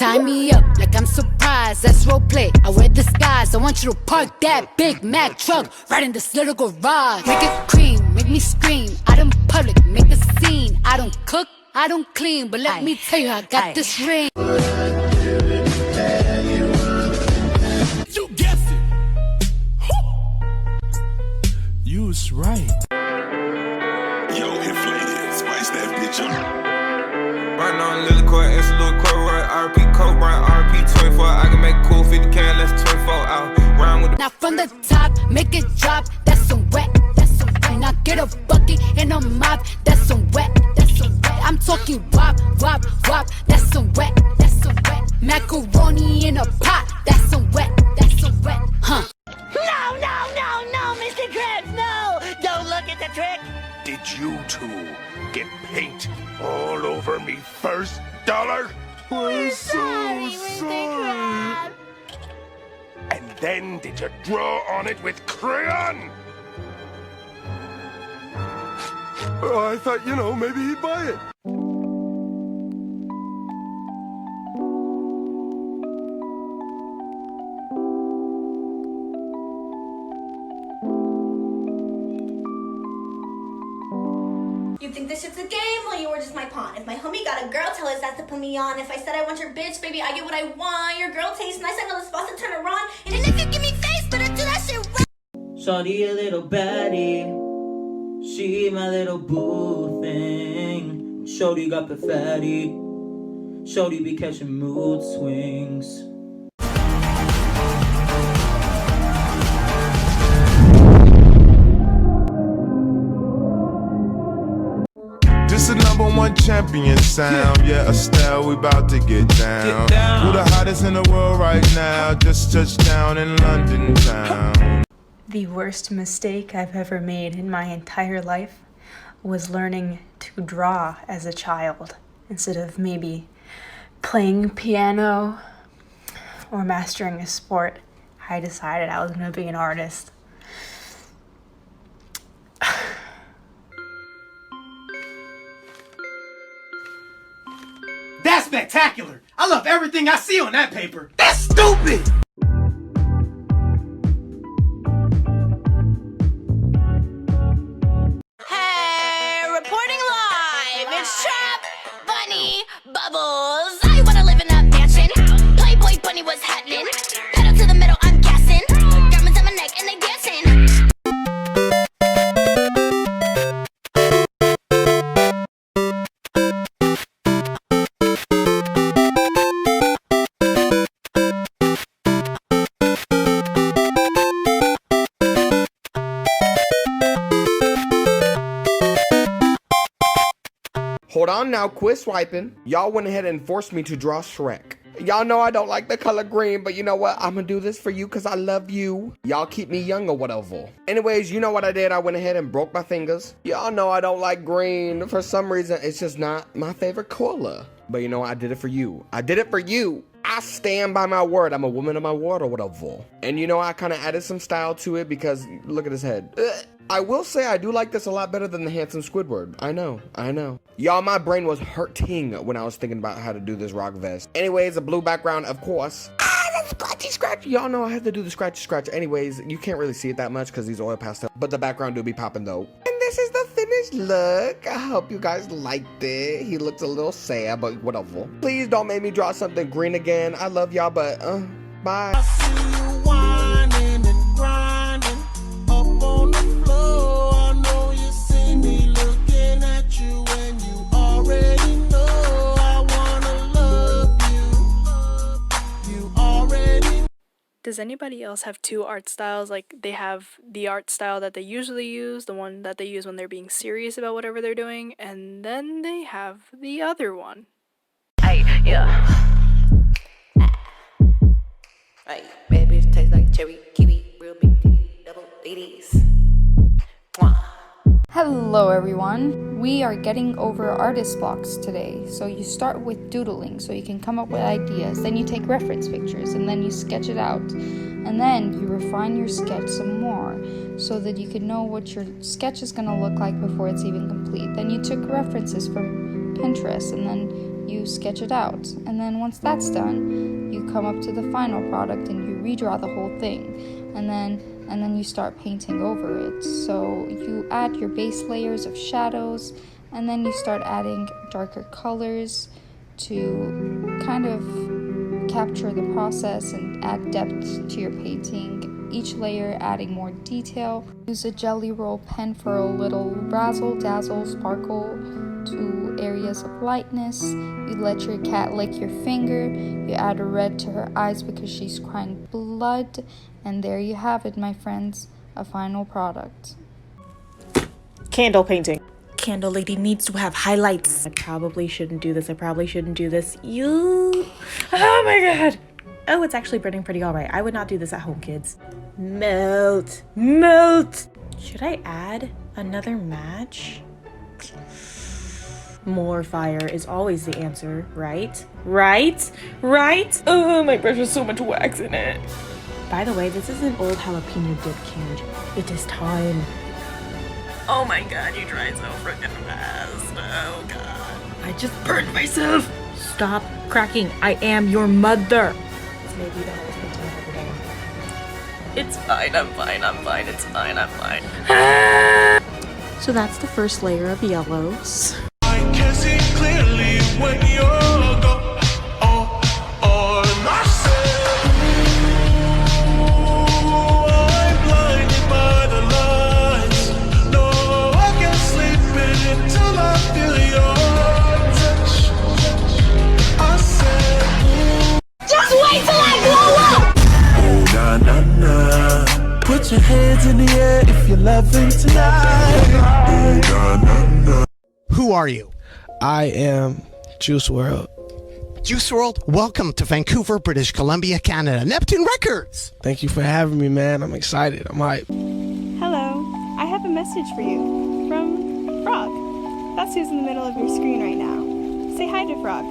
Tie me up like I'm surprised, that's roleplay. I wear disguise, I want you to park that Big Mac truck right in this little garage. Make it cream, make me scream, out in public, make a scene. I don't cook, I don't clean, but let me tell you, I got this ring. You guessed it. You was right. Yo, inflated, spice that bitch up. Right now, Lily Court, it's a little court, right? RP Coke, right? RP 24. I can make cool 50K, less 24 out. Round with the. Now from the top, make it drop, that's some wet, that's some wet. Now get a bucket and a mop, that's some wet, that's some wet. I'm talking wop, wop, wop, that's some wet, that's some wet. Macaroni in a pot, that's some wet, huh? No, Mr. Krabs, no! Don't look at the trick! Did you two get paint all over me first, dollar? We're sorry, Mr. Krabs! And then did you draw on it with crayon? Oh, I thought, maybe he'd buy it. You think this shit's a game? Well, you were just my pawn. If my homie got a girl, tell his ass to put me on. If I said I want your bitch, baby, I get what I want. Your girl tastes nice, I know the spots to turn her on. And if you give me face, better do that shit right. Shorty a little baddie, she my little boo thing. Shorty got the fatty, Shorty be catching mood swings. This the #1 champion sound. Yeah, Estelle, we about to get down. Who the hottest in the world right now? Just touched down in London town. The worst mistake I've ever made in my entire life was learning to draw as a child instead of maybe playing piano or mastering a sport. I decided I was going to be an artist. That's spectacular! I love everything I see on that paper. That's stupid! Hey, reporting live! It's Trap Bunny Bubbles! I wanna live in that mansion. Playboy Bunny was happening. Pedal to the metal, I'm gassing. Diamonds on my neck and they dancing. Hold on now, quit swiping. Y'all went ahead and forced me to draw Shrek. Y'all know I don't like the color green, but you know what? I'm gonna do this for you because I love you. Y'all keep me young or whatever. Anyways, you know what I did? I went ahead and broke my fingers. Y'all know I don't like green. For some reason, it's just not my favorite color. But you know what? I did it for you. I did it for you. I stand by my word. I'm a woman of my word or whatever. And you know, I kind of added some style to it because look at his head. I will say I do like this a lot better than the handsome Squidward. I know. Y'all, my brain was hurting when I was thinking about how to do this rock vest. Anyways, a blue background, of course. That's scratchy. Y'all know I had to do the scratchy. Anyways, you can't really see it that much because these oil pastel, but the background do be popping though. And this is the finished look. I hope you guys liked it. He looks a little sad, but whatever. Please don't make me draw something green again. I love y'all, but bye. I see you whining and grinding up on the floor. I know you see me looking at you and you already know I wanna love you. You already. Does anybody else have two art styles? Like they have the art style that they usually use, the one that they use when they're being serious about whatever they're doing, and then they have the other one. Hey, yeah. Hey, baby, taste like cherry, kiwi, real big titty, double ladies. Hello everyone, we are getting over artist blocks today. So you start with doodling so you can come up with ideas, then you take reference pictures and then you sketch it out, and then you refine your sketch some more so that you can know what your sketch is going to look like before it's even complete. Then you took references from Pinterest and then you sketch it out. And then once that's done, you come up to the final product and you redraw the whole thing. And then you start painting over it. So you add your base layers of shadows, and then you start adding darker colors to kind of capture the process and add depth to your painting. Each layer adding more detail. Use a jelly roll pen for a little razzle, dazzle, sparkle to areas of lightness. You let your cat lick your finger. You add a red to her eyes because she's crying blood. And there you have it, my friends, a final product. Candle painting. Candle lady needs to have highlights. I probably shouldn't do this. You. Oh my god. Oh, it's actually burning pretty all right. I would not do this at home, kids. Melt. Should I add another match? More fire is always the answer, right? Oh, my brush has so much wax in it. By the way, this is an old jalapeno dip can. It is time. Oh my god, you tried so freaking fast. Oh god. I just burned myself. Stop cracking. I am your mother. This may be the hardest painting I've ever done. It's fine, I'm fine. It's fine, I'm fine. So that's the first layer of yellows. I can see clearly when you're gone. On myself. I'm blinded by the lights. No, I can't sleep until I feel your touch. I said, Just wait till I blow up! oh, na na na. Put your hands in the air if you're loving tonight. Oh, na na na. Who are you? I am Juice WRLD. Juice WRLD, welcome to Vancouver, British Columbia, Canada. Neptune Records! Thank you for having me, man. I'm excited. I'm hyped. Hello, I have a message for you from Frog. That's who's in the middle of your screen right now. Say hi to Frog.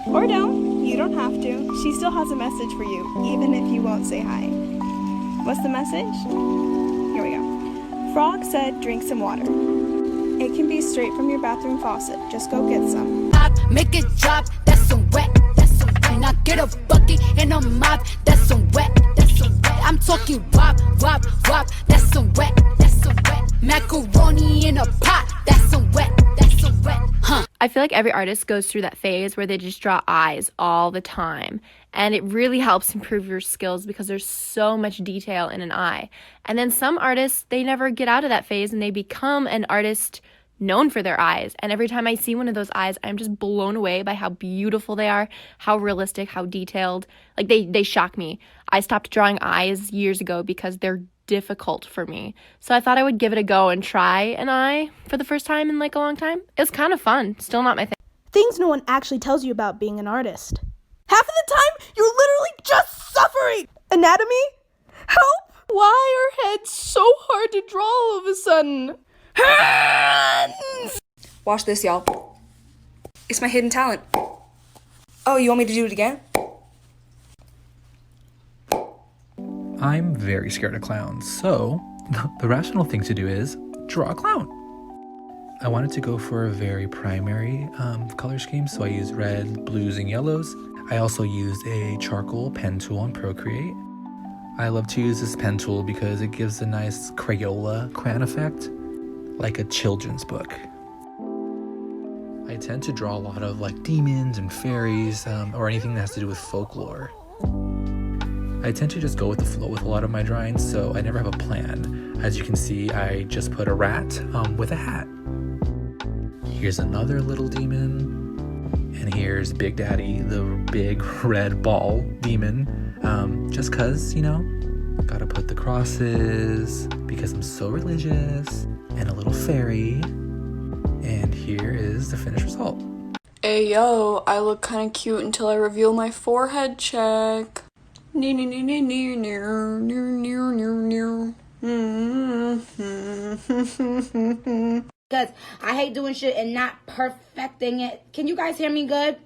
Or don't. You don't have to. She still has a message for you, even if you won't say hi. What's the message? Here we go. Frog said, drink some water. It can be straight from your bathroom faucet. Just go get some. Make it drop, that's some wet, And I get a bucket and a mop, that's some wet, I'm talking wop, that's some wet, Macaroni in a pot, that's some wet, huh? I feel like every artist goes through that phase where they just draw eyes all the time. And it really helps improve your skills because there's so much detail in an eye. And then some artists, they never get out of that phase and they become an artist known for their eyes. And every time I see one of those eyes, I'm just blown away by how beautiful they are, how realistic, how detailed. Like they shock me. I stopped drawing eyes years ago because they're difficult for me. So I thought I would give it a go and try an eye for the first time in like a long time. It was kind of fun. Still not my thing. Things no one actually tells you about being an artist. Half of the time, you're literally just suffering. Anatomy? Help! Why are heads so hard to draw all of a sudden? Hands! Watch this, y'all. It's my hidden talent. Oh, you want me to do it again? I'm very scared of clowns, so the rational thing to do is draw a clown. I wanted to go for a very primary color scheme, so I used red, blues, and yellows. I also used a charcoal pen tool on Procreate. I love to use this pen tool because it gives a nice Crayola crayon effect, like a children's book. I tend to draw a lot of like demons and fairies, or anything that has to do with folklore. I tend to just go with the flow with a lot of my drawings, so I never have a plan. As you can see, I just put a rat with a hat. Here's another little demon. And here's Big Daddy, the big red ball demon. Just cause, you know, gotta put the crosses because I'm so religious, and a little fairy. And here is the finished result. Hey yo, I look kinda cute until I reveal my forehead check. Because I hate doing shit and not perfecting it. Can you guys hear me good?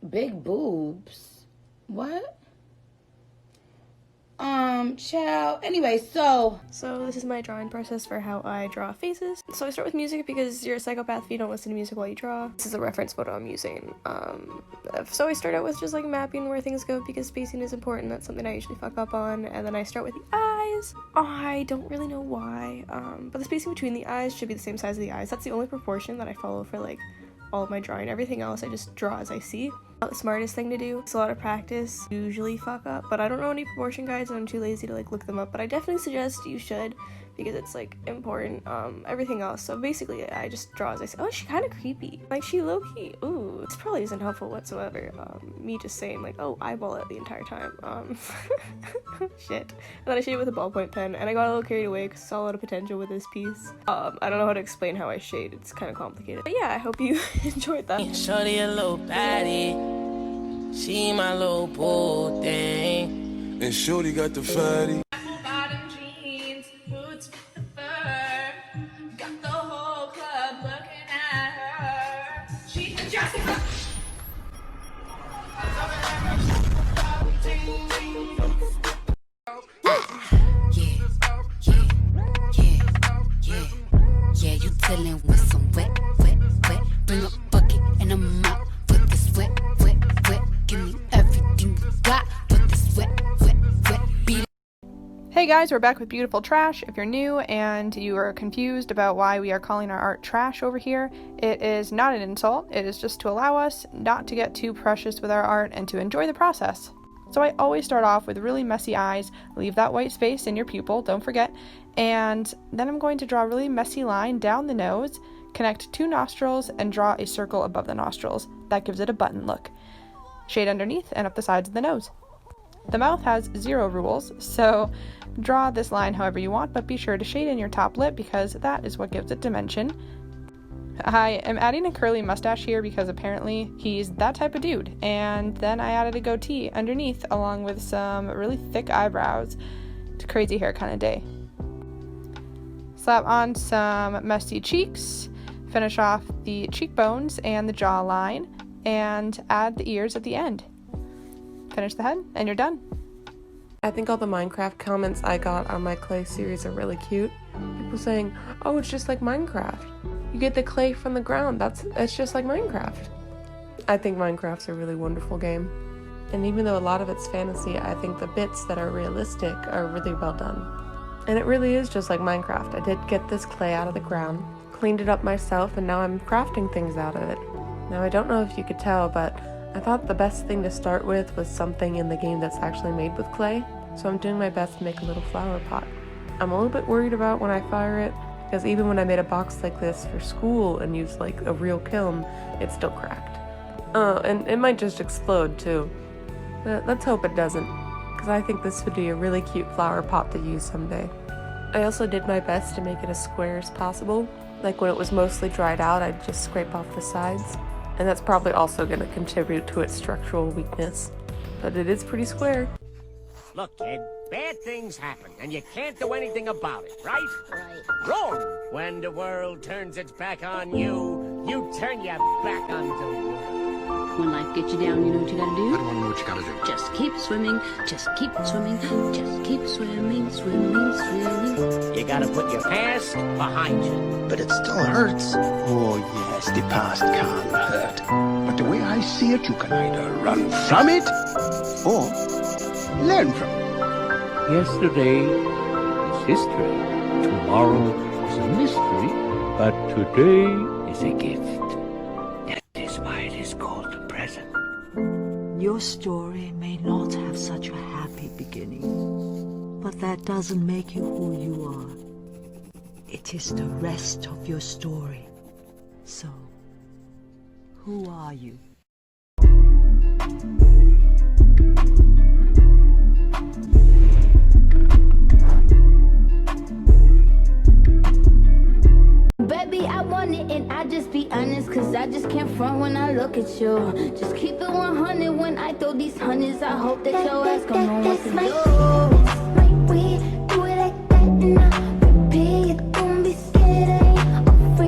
Big boobs. What? Child. Anyway, so this is my drawing process for how I draw faces. So I start with music because you're a psychopath if you don't listen to music while you draw. This is a reference photo I'm using. So I start out with just like mapping where things go because spacing is important. That's something I usually fuck up on. And then I start with the eyes. I don't really know why, but the spacing between the eyes should be the same size as the eyes. That's the only proportion that I follow for like all of my drawing. Everything else I just draw as I see. Not the smartest thing to do. It's a lot of practice. Usually fuck up, but I don't know any proportion guides and I'm too lazy to like look them up, but I definitely suggest you should because it's like important. Everything else. So basically I just draw as I see. Oh, she's kind of creepy. Like she low-key. Ooh, this probably isn't helpful whatsoever. Me just saying like, oh, eyeball it the entire time. Shit. And then I shade it with a ballpoint pen and I got a little carried away because I saw a lot of potential with this piece. I don't know how to explain how I shade. It's kind of complicated. But yeah, I hope you enjoyed that. Shorty a little baddie. She my little bull thing. And Shorty got the fatty. Bottom jeans, boots with the fur. Got the whole club looking at her. She's just Yeah, you dealing with some wet. Bring a bucket and a mop with this wet. Give me everything you got with this wet. Beat. Hey guys, we're back with Beautiful Trash. If you're new and you are confused about why we are calling our art trash over here, it is not an insult. It is just to allow us not to get too precious with our art and to enjoy the process. So I always start off with really messy eyes, leave that white space in your pupil, don't forget, and then I'm going to draw a really messy line down the nose, connect two nostrils, and draw a circle above the nostrils. That gives it a button look. Shade underneath and up the sides of the nose. The mouth has 0 rules, so draw this line however you want, but be sure to shade in your top lip because that is what gives it dimension. I am adding a curly mustache here because apparently he's that type of dude, and then I added a goatee underneath along with some really thick eyebrows. It's a crazy hair kind of day. Slap on some messy cheeks, finish off the cheekbones and the jawline, and add the ears at the end. Finish the head, and you're done. I think all the Minecraft comments I got on my clay series are really cute. People saying, oh, it's just like Minecraft. You get the clay from the ground. It's just like Minecraft. I think Minecraft's a really wonderful game. And even though a lot of it's fantasy, I think the bits that are realistic are really well done. And it really is just like Minecraft. I did get this clay out of the ground, cleaned it up myself, and now I'm crafting things out of it. Now I don't know if you could tell, but I thought the best thing to start with was something in the game that's actually made with clay. So I'm doing my best to make a little flower pot. I'm a little bit worried about when I fire it, because even when I made a box like this for school and used like a real kiln, it's still cracked. And it might just explode too. But let's hope it doesn't, because I think this would be a really cute flower pot to use someday. I also did my best to make it as square as possible. Like when it was mostly dried out, I'd just scrape off the sides. And that's probably also going to contribute to its structural weakness. But it is pretty square. Look, kid, bad things happen, and you can't do anything about it, right? Right. Wrong! When the world turns its back on you, you turn your back on the world. When life gets you down, you know what you gotta do? I don't want to know what you gotta do. Just keep swimming, just keep swimming, just keep swimming, swimming, swimming. You gotta put your past behind you. But it still hurts. Oh, yes, the past can hurt. But the way I see it, you can either run from it or learn from it. Yesterday is history. Tomorrow is a mystery. But today is a gift. That is why it is called the present. Your story may not have such a happy beginning, but that doesn't make you who you are. It is the rest of your story. So, who are you? Baby, I want it and I just be honest, cause I just can't front when I look at you. Just keep it 100 when I throw these hundreds. I hope that your ass gon' know what to do. That's my way, do it like that and I